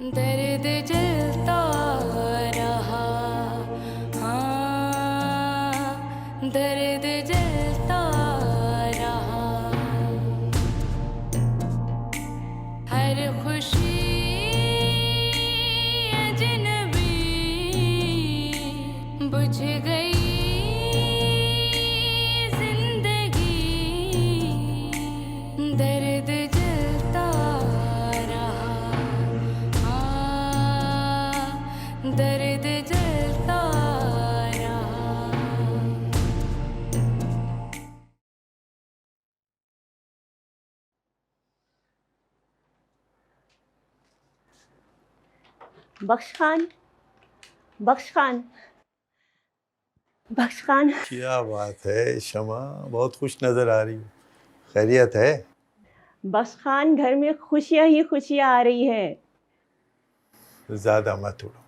दर्द जलता रहा, हाँ दर्द जलता रहा। हर खुशी अजनबी बुझ गई जिंदगी, दर्द जलता रहा, हाँ दर्द जलता रहा। बख्श खान, बख्श खान, बख्श खान। क्या बात है शमा, बहुत खुश नजर आ रही हो। खैरियत है? बख्श खान, घर में खुशियां ही खुशियां आ रही हैं। ज्यादा मत उड़ो,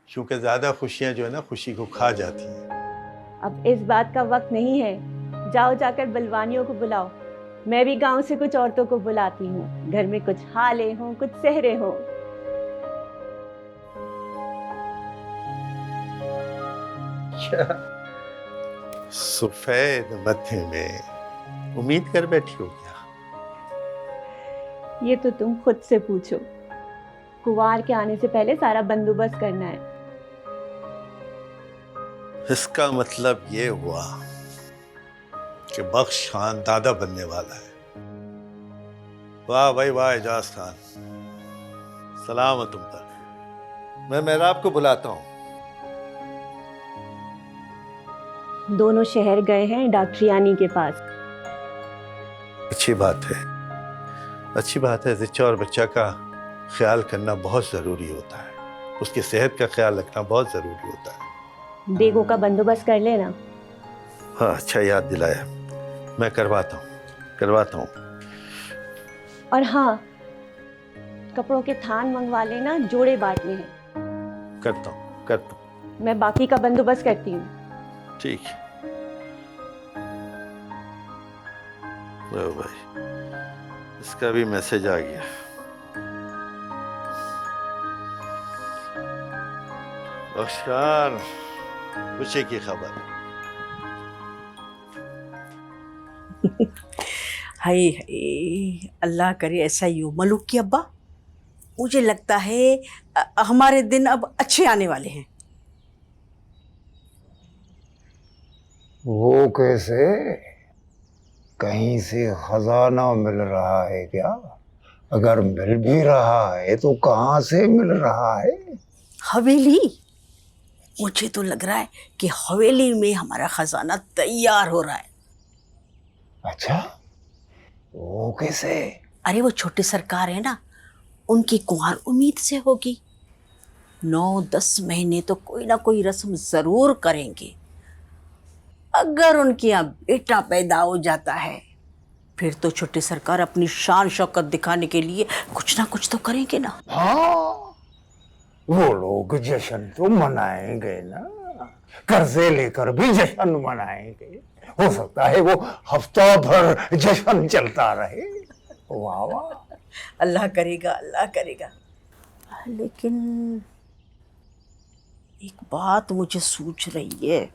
क्योंकि ज्यादा खुशियां जो है ना खुशी को खा जाती हैं। अब इस बात का वक्त नहीं है। जाओ जाकर बलवानियों को बुलाओ। मैं भी गांव से कुछ औरतों को बुलाती हूँ। घर में कुछ हाले हों, कुछ सहरे हों। सफेद मथे में उम्मीद कर बैठी हो क्या? ये तो तुम खुद से पूछो। कुंवार के आने से पहले सारा बंदोबस्त करना है। इसका मतलब ये हुआ कि बख्श खान दादा बनने वाला है। वाह भाई वाह एजाज खान, सलाम है तुम पर। मैं मेहराब को बुलाता हूँ। दोनों शहर गए हैं डॉक्टरियानी के पास। अच्छी बात है, अच्छी बात है। ज़िच्चा और बच्चा का ख्याल करना बहुत ज़रूरी होता है। उसकी सेहत का ख्याल रखना बहुत ज़रूरी होता है। देगों का बंदोबस्त कर लेना। हाँ अच्छा याद दिलाया, मैं करवाता हूँ। और हाँ, कपड़ों के थान मंगवा लेना, जोड़े बांटने हैं। करता हूँ। मैं बाकी का बंदोबस्त करती हूँ। ठीक है। लो भाई, इसका भी मैसेज आ गया। बख्शान, पूछे की खबर? हाय हाय, अल्लाह करे ऐसा ही हो मलूक की अब्बा। मुझे लगता है हमारे दिन अब अच्छे आने वाले हैं। वो कैसे? कहीं से खजाना मिल रहा है क्या? अगर मिल भी रहा है तो कहाँ से मिल रहा है? हवेली, मुझे तो लग रहा है कि हवेली में हमारा खजाना तैयार हो रहा है। अच्छा, वो कैसे? अरे वो छोटे सरकार है ना, उनकी कुंवार उम्मीद से होगी। 9-10 महीने तो कोई ना कोई रस्म जरूर करेंगे। अगर उनके यहाँ बेटा पैदा हो जाता है फिर तो छोटे सरकार अपनी शान शौकत दिखाने के लिए कुछ ना कुछ तो करेंगे ना। हाँ, वो लोग जश्न तो मनाएंगे ना। कर्जे लेकर भी जश्न मनाएंगे। हो सकता है वो हफ्ता भर जश्न चलता रहे। वाह वाह। अल्लाह करेगा, अल्लाह करेगा। लेकिन एक बात मुझे सूझ रही है।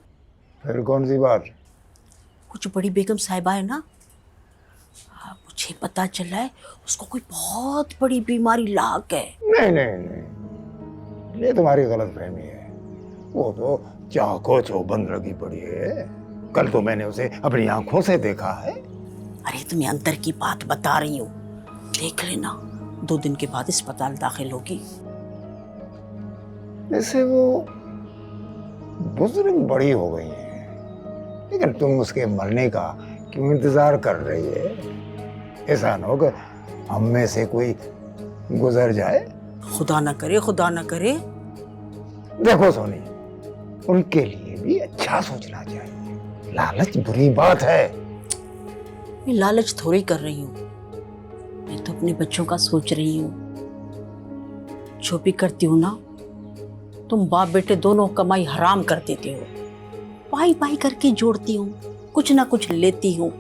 फिर कौन सी बात? कुछ बड़ी बेगम साहिबा है ना, मुझे पता चला है उसको कोई बहुत बड़ी बीमारी लाक है। नहीं नहीं नहीं, ये तुम्हारी गलत फहमी है। वो तो चाको चौबंद लगी पड़ी है। कल तो मैंने उसे अपनी आंखों से देखा है। अरे तुम्हें अंतर की बात बता रही हूँ, देख लेना 2 दिन के बाद अस्पताल दाखिल होगी। जैसे वो बुजुर्ग बड़ी हो गई है, लेकिन तुम उसके मरने का क्यों इंतजार कर रही है? ऐसा न हो कि हम में से कोई गुजर जाए। खुदा ना करे, खुदा ना करे। देखो सोनी, उनके लिए भी अच्छा सोचना चाहिए। लालच बुरी बात है। मैं लालच थोड़ी कर रही हूँ, मैं तो अपने बच्चों का सोच रही हूँ। जो भी करती हूँ ना, तुम बाप बेटे दोनों कमाई हराम कर देते हो। पाई पाई करके जोड़ती हूँ, कुछ ना कुछ लेती हूँ,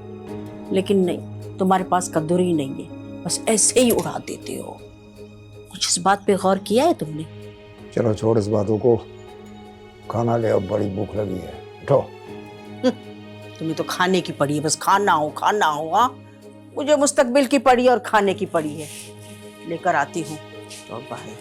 लेकिन नहीं, तुम्हारे पास कद्दूर ही नहीं है, बस ऐसे ही उड़ा देते हो। कुछ इस बात पे गौर किया है तुमने? चलो छोड़ इस बातों को, खाना ले, अब बड़ी भूख लगी है। उठो। तुम्हें तो खाने की पड़ी है, बस खाना हो हाँ। मुझे मुस्तकबिल की पड़ी है और खाने की पड़ी है। लेकर आती हूँ तो बाहर।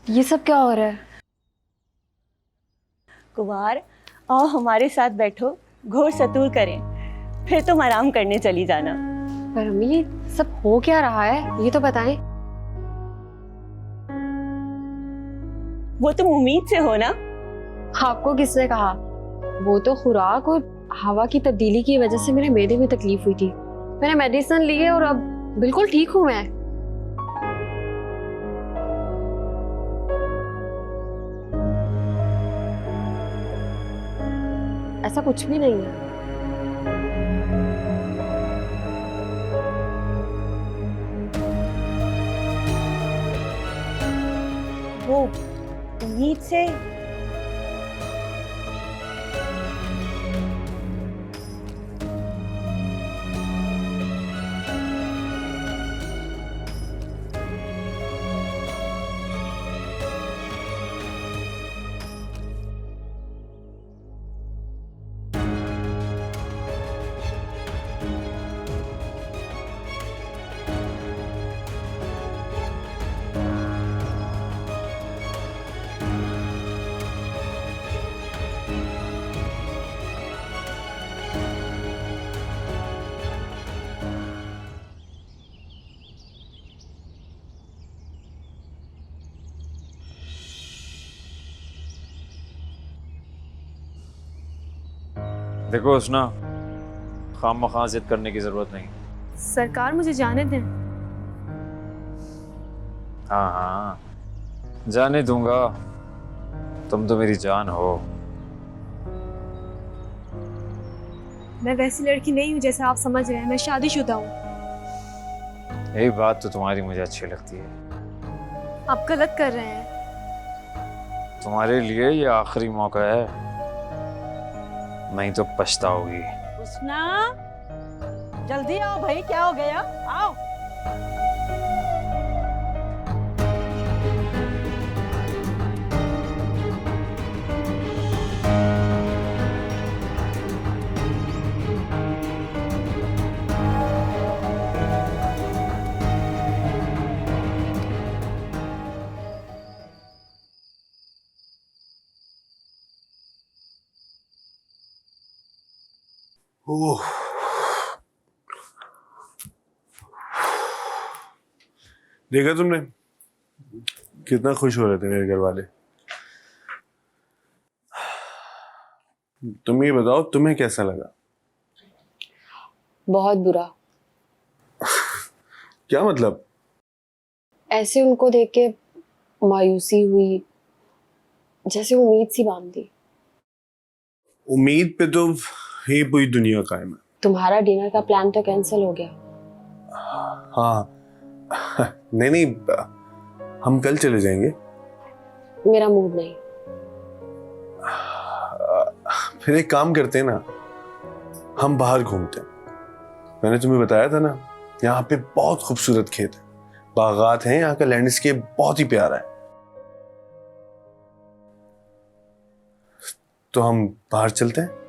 ये सब क्या हो रहा है? कुमार, आओ हमारे साथ बैठो, घोर सतूर करें, फिर तुम आराम करने चली जाना। पर अम्मी ये सब हो क्या रहा है, ये तो बताएं। वो तुम उम्मीद से हो ना? आपको किसने कहा? वो तो खुराक और हवा की तब्दीली की वजह से मेरे मेदे में तकलीफ हुई थी। मैंने मेडिसिन ली है और अब बिल्कुल ठीक हूँ मैं। ऐसा कुछ भी नहीं है। वो उम्मीद से देखो उसना, खामख़ा जिद करने की जरूरत नहीं। सरकार मुझे जाने दें। हाँ हाँ, जाने दूंगा, तुम तो मेरी जान हो। मैं वैसी लड़की नहीं हूँ जैसा आप समझ रहे हैं, मैं शादीशुदा हूँ। यही बात तो तुम्हारी मुझे अच्छी लगती है। आप गलत कर रहे हैं। तुम्हारे लिए ये आखिरी मौका है, नहीं तो पछताओगी। उसना, जल्दी आओ भाई, क्या हो गया? आओ। ओह, देखा तुमने कितना खुश हो रहे थे मेरे घर वाले। तुम ये बताओ, तुम्हें कैसा लगा? बहुत बुरा। क्या मतलब? ऐसे उनको देख के मायूसी हुई, जैसे उम्मीद सी बांधी। उम्मीद पे तो ये पूरी दुनिया कायम है। तुम्हारा डिनर का प्लान तो कैंसिल हो गया। हाँ नहीं नहीं, हम कल चले जाएंगे। मेरा मूड नहीं। फिर एक काम करते हैं ना, हम बाहर घूमते हैं। मैंने तुम्हें बताया था ना, यहाँ पे बहुत खूबसूरत खेत है, बागात हैं, यहाँ का लैंडस्केप बहुत ही प्यारा है। तो हम बाहर चलते हैं।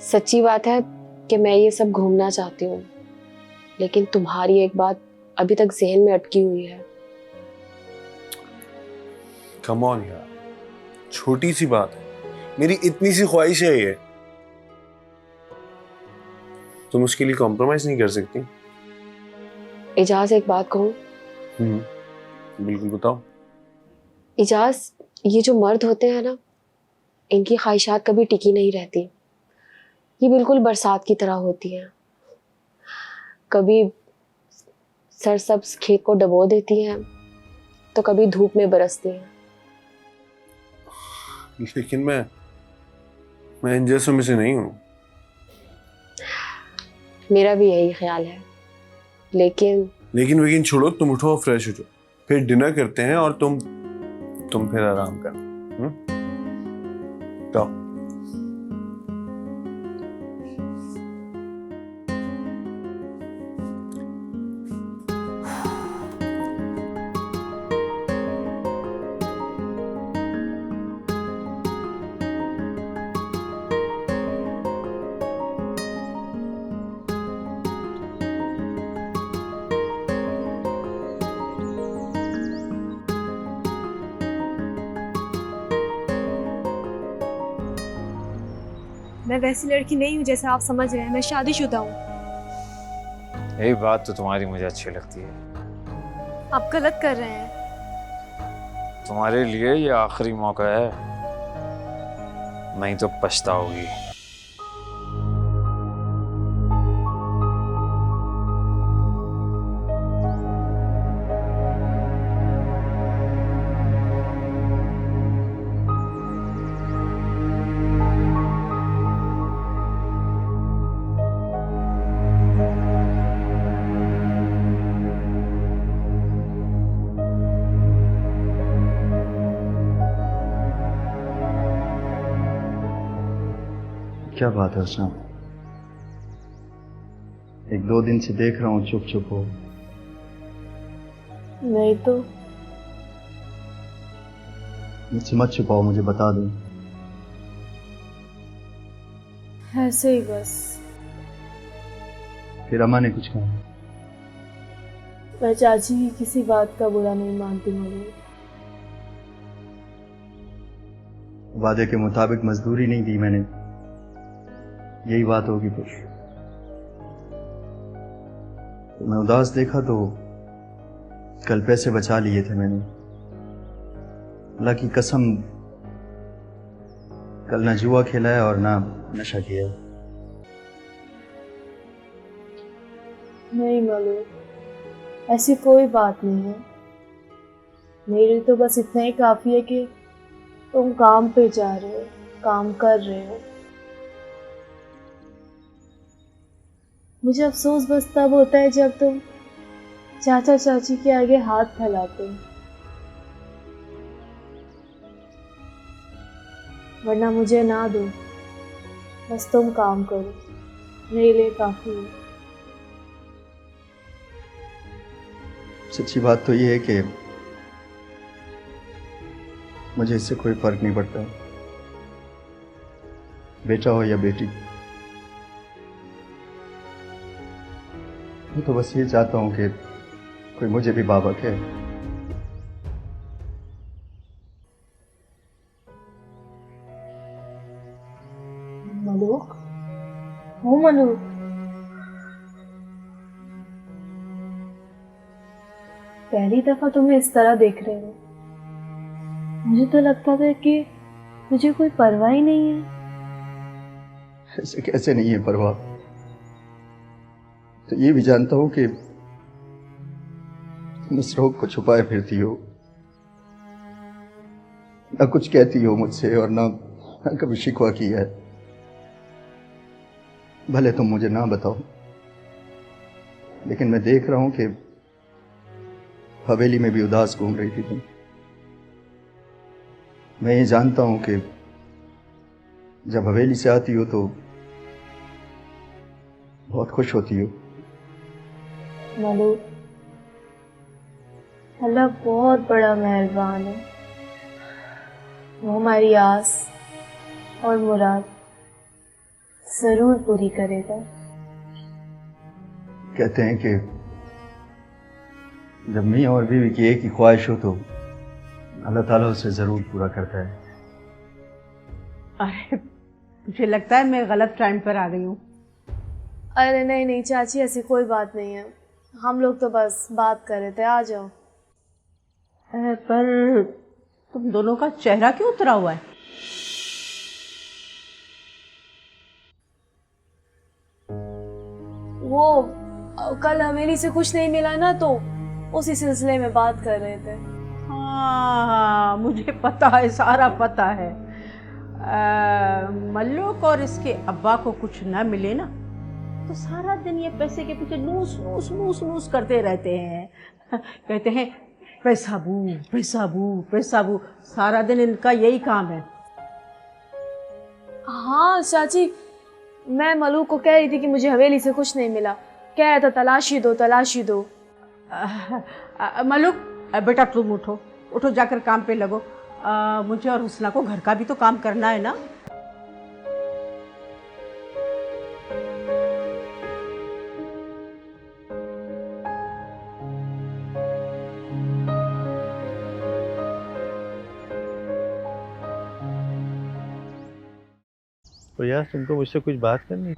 सच्ची बात है कि मैं ये सब घूमना चाहती हूँ, लेकिन तुम्हारी एक बात अभी तक ज़हन में अटकी हुई है। कम ऑन यार, छोटी सी बात है, मेरी इतनी सी ख्वाहिश है ये, तुम उसके लिए कॉम्प्रोमाइज नहीं कर सकती? इजाज, एक बात कहूँ? बिल्कुल, बताओ। इजाज, ये जो मर्द होते हैं ना, इनकी ख्वाहिशात कभी टिकी नहीं रहती। ये बिल्कुल बरसात की तरह होती हैं, कभी सरसब्ज खेत को डबो देती हैं तो कभी धूप में बरसती हैं। लेकिन मैं इन जैसों में से नहीं हूं। मेरा भी यही ख्याल है, लेकिन छोड़ो, तुम उठो और फ्रेश हो जाओ, फिर डिनर करते हैं और तुम फिर आराम कर। तो मैं वैसी लड़की नहीं हूँ जैसा आप समझ रहे हैं, मैं शादीशुदा हूँ। यही बात तो तुम्हारी मुझे अच्छी लगती है। आप गलत कर रहे हैं। तुम्हारे लिए ये आखिरी मौका है, नहीं तो पछताओगी। क्या बात है उसना? एक दो दिन से देख रहा हूँ चुप चुप हो। नहीं तो मुझसे मत छुपाओ, मुझे बता दो। ऐसे ही बस। फिर अम्मा ने कुछ कहा? मैं चाची की किसी बात का बुरा नहीं मानती मुझे। वादे के मुताबिक मजदूरी नहीं दी मैंने, यही बात होगी फिर। तो मैं उदास देखा तो कल पैसे बचा लिए थे मैंने। अल्लाह की कसम, कल ना जुआ खेला है और ना नशा किया है। नहीं मलू, ऐसी कोई बात नहीं है। मेरे लिए तो बस इतना ही काफी है कि तुम काम पे जा रहे हो, काम कर रहे हो। मुझे अफसोस बस तब होता है जब तुम चाचा चाची के आगे हाथ फैलाते हो, वरना मुझे ना दो, बस तुम काम करो, मेरे लिए काफी है। सच्ची बात तो ये है कि मुझे इससे कोई फर्क नहीं पड़ता, बेटा हो या बेटी। मैं तो बस ये चाहता हूँ कि कोई मुझे भी बाबा कहे। मलूक, हो मलूक, पहली दफा तुम्हें इस तरह देख रहे हो। मुझे तो लगता था कि तुझे कोई परवाह ही नहीं है। ऐसे कैसे नहीं है परवाह? तो ये भी जानता हूं कि तुम इस रोग को छुपाए फिरती हो, ना कुछ कहती हो मुझसे और ना कभी शिकवा किया है। भले तुम मुझे ना बताओ, लेकिन मैं देख रहा हूं कि हवेली में भी उदास घूम रही थी तुम। मैं ये जानता हूं कि जब हवेली से आती हो तो बहुत खुश होती हो। मलूक, अल्लाह बहुत बड़ा मेहरबान है, वो हमारी आस और मुराद जरूर पूरी करेगा। कहते हैं कि जब मियाँ और बीवी की एक ही ख्वाहिश हो तो अल्लाह ताला उसे जरूर पूरा करता है। अरे मुझे लगता है मैं गलत टाइम पर आ गई हूँ। अरे नहीं नहीं चाची, ऐसी कोई बात नहीं है, हम लोग तो बस बात कर रहे थे। आ जाओ। पर तुम दोनों का चेहरा क्यों उतरा हुआ है? वो कल हवेली से कुछ नहीं मिला ना, तो उसी सिलसिले में बात कर रहे थे। हाँ, मुझे पता है, सारा पता है। मल्लुक और इसके अब्बा को कुछ न मिले ना तो सारा दिन ये पैसे के पीछे नूस नूस नूस नूस करते रहते हैं। कहते हैं पैसा बू पैसा बू पैसा बू, सारा दिन इनका यही काम है। हाँ चाची, मैं मलूक को कह रही थी कि मुझे हवेली से कुछ नहीं मिला, कह रहा था तलाशी दो तलाशी दो। मलुक, बेटा तुम उठो उठो, जाकर काम पे लगो। मुझे और हुस्ना को घर का भी तो काम करना है ना। तो यार तुमको मुझसे कुछ बात करनी है?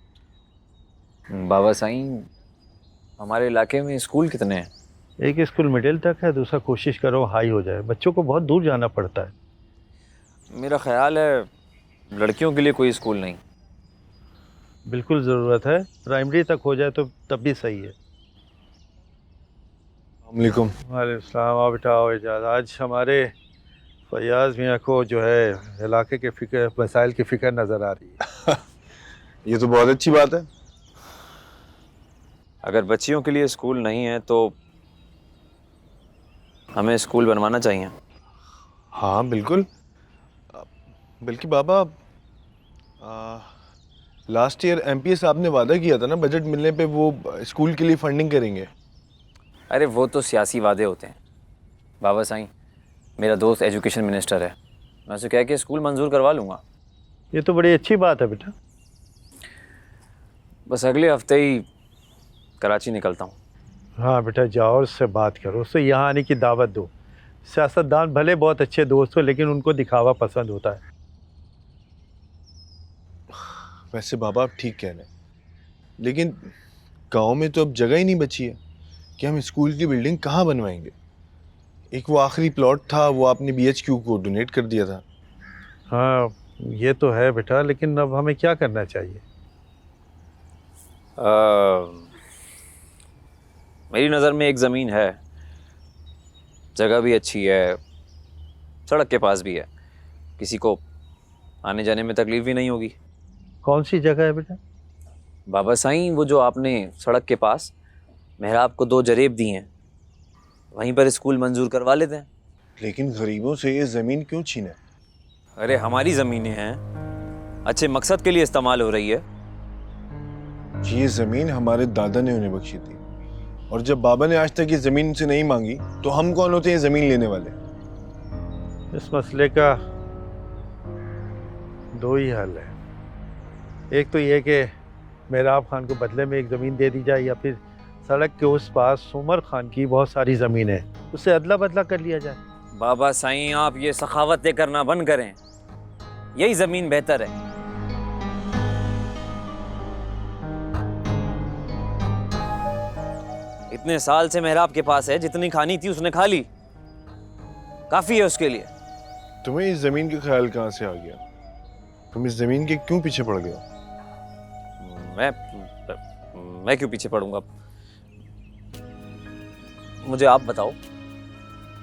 बाबा साईं, हमारे इलाके में स्कूल कितने हैं? एक स्कूल मिडिल तक है, दूसरा कोशिश करो हाई हो जाए। बच्चों को बहुत दूर जाना पड़ता है। मेरा ख्याल है लड़कियों के लिए कोई स्कूल नहीं। बिल्कुल ज़रूरत है, प्राइमरी तक हो जाए तो तब भी सही है। वालेकुम। वालेकुम सलाम। आओ बेटा आओ, इजाज़त। आज हमारे फयाज मियाँ को जो है इलाके के फ़िक्र, मसाइल की फ़िक्र नज़र आ रही है। ये तो बहुत अच्छी बात है। अगर बच्चियों के लिए स्कूल नहीं है तो हमें स्कूल बनवाना चाहिए। हाँ बिल्कुल। बल्कि बाबा, लास्ट ईयर एमपी साहब ने वादा किया था ना, बजट मिलने पे वो स्कूल के लिए फंडिंग करेंगे। अरे वो तो सियासी वादे होते हैं बाबा साईं। मेरा दोस्त एजुकेशन मिनिस्टर है, मैं उसे कह के स्कूल मंजूर करवा लूँगा। ये तो बड़ी अच्छी बात है बेटा। बस अगले हफ्ते ही कराची निकलता हूँ। हाँ बेटा जाओ, उससे बात करो, उससे यहाँ आने की दावत दो। सियासतदान भले बहुत अच्छे दोस्त हो, लेकिन उनको दिखावा पसंद होता है। वैसे बाबा आप ठीक कह रहे हैं, लेकिन गांव में तो अब जगह ही नहीं बची है कि हम स्कूल की बिल्डिंग कहाँ बनवाएंगे। एक वो आखिरी प्लॉट था, वो आपने बीएचक्यू को डोनेट कर दिया था। हाँ ये तो है बेटा, लेकिन अब हमें क्या करना चाहिए? मेरी नज़र में एक ज़मीन है, जगह भी अच्छी है, सड़क के पास भी है, किसी को आने जाने में तकलीफ भी नहीं होगी। कौन सी जगह है बेटा? बाबा साईं, वो जो आपने सड़क के पास मेहराब को 2 जरेब दी हैं, वहीं पर स्कूल मंजूर करवा लेते हैं। लेकिन गरीबों से ये जमीन क्यों छीने? अरे हमारी ज़मीनें हैं, अच्छे मकसद के लिए इस्तेमाल हो रही है। ये जमीन हमारे दादा ने उन्हें बख्शी थी, और जब बाबा ने आज तक ये जमीन उनसे नहीं मांगी तो हम कौन होते हैं जमीन लेने वाले? इस मसले का 2 ही हल है। एक तो ये कि मेहराब खान को बदले में एक ज़मीन दे दी जाए, या फिर सड़क के उस पास उमर खान की बहुत सारी ज़मीन है, उससे अदला बदला कर लिया जाए। बाबा साईं, आप ये सखावतें करना बंद करें, यही ज़मीन बेहतर है। इतने साल से मेहराब के पास है, जितनी खानी थी उसने खा ली, काफी है उसके लिए। तुम्हें इस जमीन का ख्याल कहाँ से आ गया? तुम इस जमीन के क्यों पीछे पड़ गए हो? मैं क्यों पीछे पड़ूंगा? मुझे आप बताओ,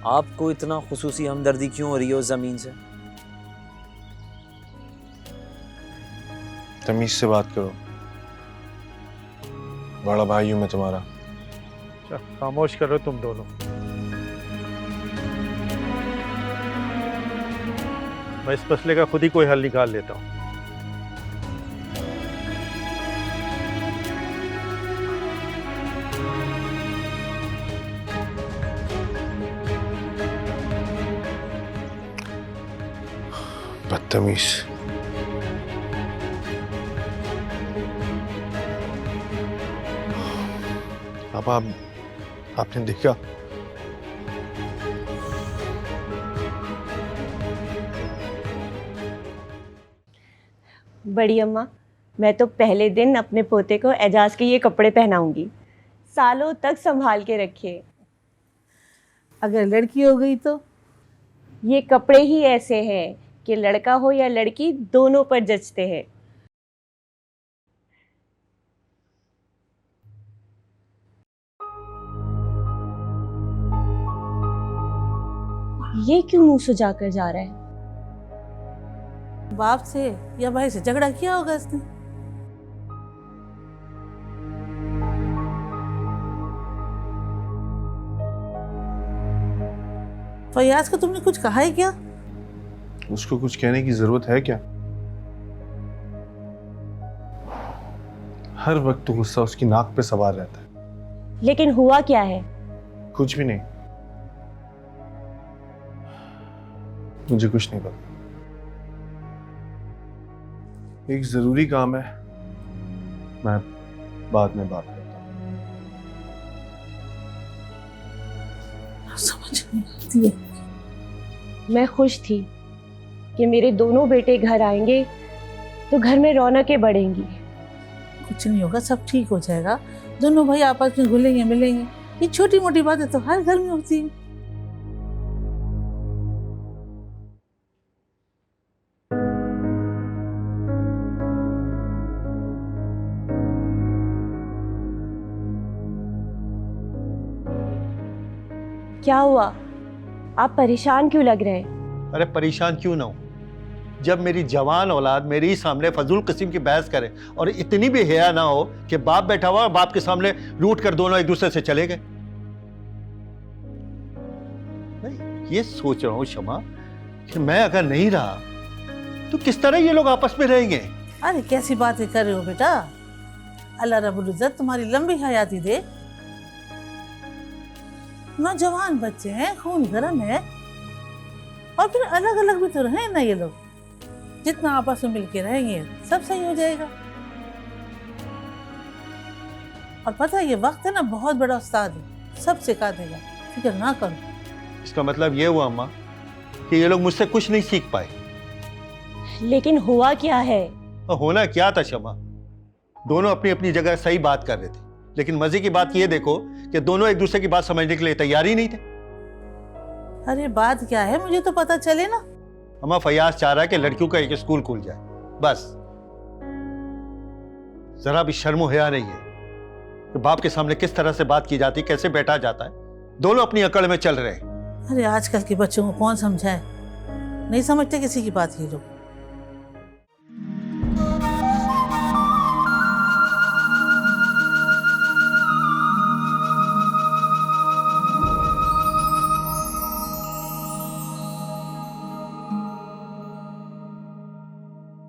आपको इतना खुसूसी हमदर्दी क्यों हो रही है उस जमीन से? तमीज से बात करो, बड़ा भाई हूं मैं तुम्हारा। खामोश करो तुम दोनों। मैं इस मसले का खुद ही कोई हल निकाल लेता हूँ। बदतमीज। अब आपने देखा? बड़ी अम्मा, मैं तो पहले दिन अपने पोते को एजाज के ये कपड़े पहनाऊंगी, सालों तक संभाल के रखे। अगर लड़की हो गई तो? ये कपड़े ही ऐसे हैं कि लड़का हो या लड़की दोनों पर जचते हैं। ये क्यों मुंह सुजा कर जा रहा है? बाप से या भाई से झगड़ा किया होगा इसने। फयाज को तुमने कुछ कहा है क्या? उसको कुछ कहने की जरूरत है क्या? हर वक्त तो गुस्सा उसकी नाक पे सवार रहता है। लेकिन हुआ क्या है? कुछ भी नहीं, मुझे कुछ नहीं पता। एक जरूरी काम है, मैं बाद में बात करता हूँ। समझ नहीं आती है। मैं खुश थी कि मेरे दोनों बेटे घर आएंगे तो घर में रौनकें बढ़ेंगी। कुछ नहीं होगा, सब ठीक हो जाएगा। दोनों भाई आपस में घुलेंगे मिलेंगे। ये छोटी मोटी बातें तो हर घर में होती है। क्या हुआ? आप परेशान क्यों लग रहे हैं? अरे परेशान क्यों ना हो, जब मेरी जवान औलाद मेरे ही सामने फजूल किस्म की बहस करे और इतनी भी हया ना हो कि बाप बैठा हुआ बाप के सामने रूठ कर दोनों एक दूसरे से चले गए। मैं ये सोच रहा हूं शमा कि मैं अगर नहीं रहा तो किस तरह ये लोग आपस में रहेंगे। अरे कैसी बातें कर रहे हो बेटा? अल्लाह रब्बुल इज्जत तुम्हारी लंबी हयाती दे। नौजवान बच्चे हैं, खून गर्म है, और फिर अलग अलग भी तो रहे ना ये लोग। जितना आपस में मिलके रहेंगे सब सही हो जाएगा। और पता है ये वक्त है ना बहुत बड़ा उस्ताद है, सब सिखा देगा, फिक्र ना करो। इसका मतलब ये हुआ अम्मा कि ये लोग मुझसे कुछ नहीं सीख पाए। लेकिन हुआ क्या है? और होना क्या था शमा, दोनों अपनी अपनी जगह सही बात कर रहे थे, लेकिन मजे की बात ये देखो कि दोनों एक दूसरे की बात समझने के लिए तैयार ही नहीं थे। अरे बात क्या है मुझे तो पता चले ना। अम्मा फयाज चाह रहा है कि लड़कियों का एक स्कूल खुल जाए, बस। जरा भी शर्म हया नहीं है। कि बाप के सामने किस तरह से बात की जाती, कैसे बैठा जाता है। दोनों अपनी अकड़ में चल रहे हैं। अरे आजकल के बच्चों को कौन समझाए, नहीं समझते किसी की बात ये लोग।